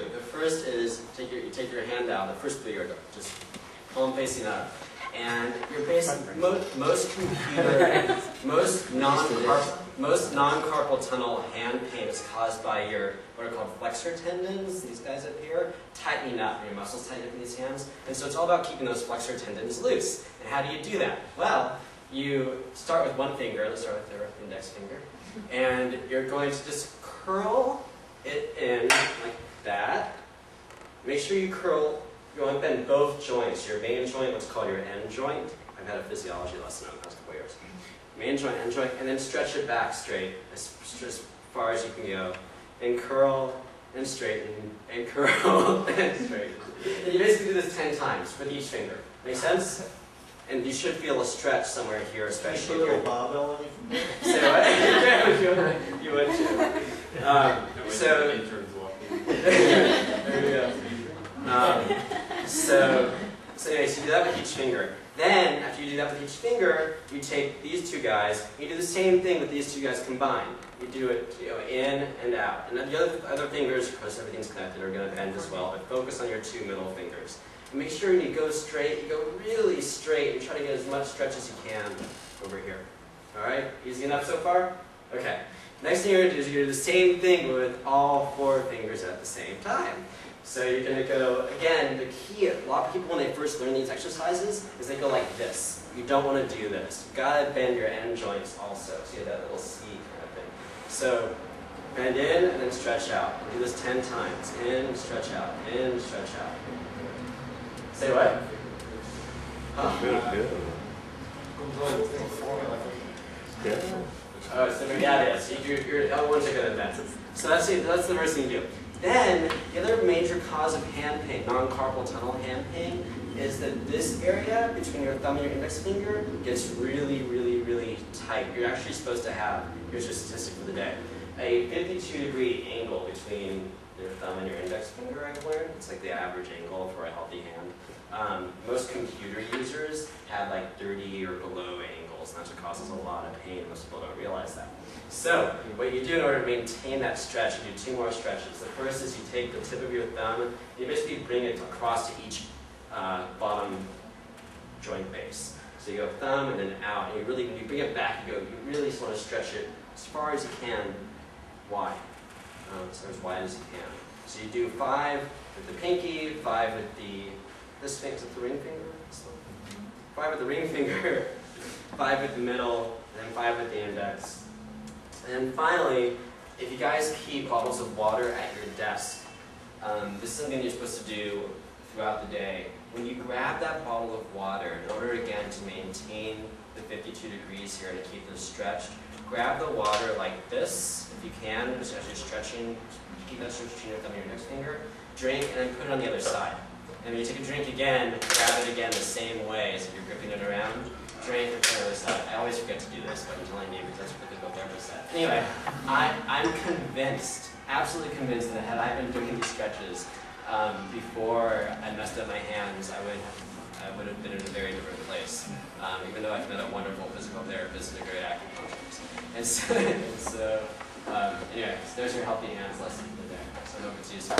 The first is you take your hand out, the first finger, just palm facing up. And you're basically, most non-carpal tunnel hand pain is caused by your, what are called flexor tendons, these guys up here, tightening up, your muscles tighten up in these hands. And so it's all about keeping those flexor tendons loose. And how do you do that? Well, you start with one finger, let's start with the index finger, and you're going to just curl it in like that. Make sure you curl. You want to bend both joints, your main joint, what's called your end joint. I've had a physiology lesson on the past couple years. Main joint, end joint, and then stretch it back straight, as far as you can go. And curl, and straighten, and curl, and straighten. And you basically do this 10 times with each finger. Make sense? And you should feel a stretch somewhere here, especially if you're... barbell on your finger? Say what? Yeah, you would too. So there you go. So anyway, so you do that with each finger. Then, after you do that with each finger, you take these two guys, you do the same thing with these two guys combined. You do it in and out. And then the other fingers, of course everything's connected, are going to bend as well, but focus on your two middle fingers. And make sure when you go straight, you go really straight, and try to get as much stretch as you can over here. Alright? Easy enough so far? Okay. Next thing you're going to do is you're going to do the same thing with all 4 fingers at the same time. So you're going to go, again, the key, a lot of people when they first learn these exercises is they go like this. You don't want to do this. You've got to bend your end joints also. So you have that little C kind of thing. So bend in and then stretch out. We'll do this 10 times. In, stretch out. In, stretch out. Say what? Huh? Good. Oh, so yeah, it is. So your other ones are going to bend. So that's the first thing you do. Then, the other major cause of hand pain, non-carpal tunnel hand pain, is that this area between your thumb and your index finger gets really, really, really tight. You're actually supposed to have, here's your statistic for the day, a 52-degree angle between your thumb and your index finger, I've learned. It's like the average angle for a healthy hand. Most computer users have like 30 or below angles, and that's what causes a lot of pain. Most people don't realize that. So, what you do in order to maintain that stretch, you do 2 more stretches. The first is you take the tip of your thumb, and you basically bring it across to each bottom joint base. So you go thumb and then out, and you really, when you bring it back, you really just want to stretch it as far as you can wide. So as wide as you can. So you do 5 with the pinky, 5 with this thing, is it the ring finger? 5 with the ring finger, 5 with the middle, and then 5 with the index. And finally, if you guys keep bottles of water at your desk, this is something you're supposed to do throughout the day. When you grab that bottle of water, in order again to maintain the 52 degrees here and to keep them stretched, grab the water like this, if you can, just as you're stretching, keep that stretch between your thumb and your index finger, drink, and then put it on the other side. And when you take a drink again, grab it again the same way as if you're gripping it around, drink, and put it on the other side. I always forget to do this, but I'm telling you because that's what the physical therapist said. Anyway, I'm convinced, absolutely convinced that had I been doing these stretches before I messed up my hands, I would have been in a very different place. Even though I've met a wonderful physical therapist and a great acupuncturist. And so anyway, so there's your healthy hands lesson for the day. So I hope it's useful.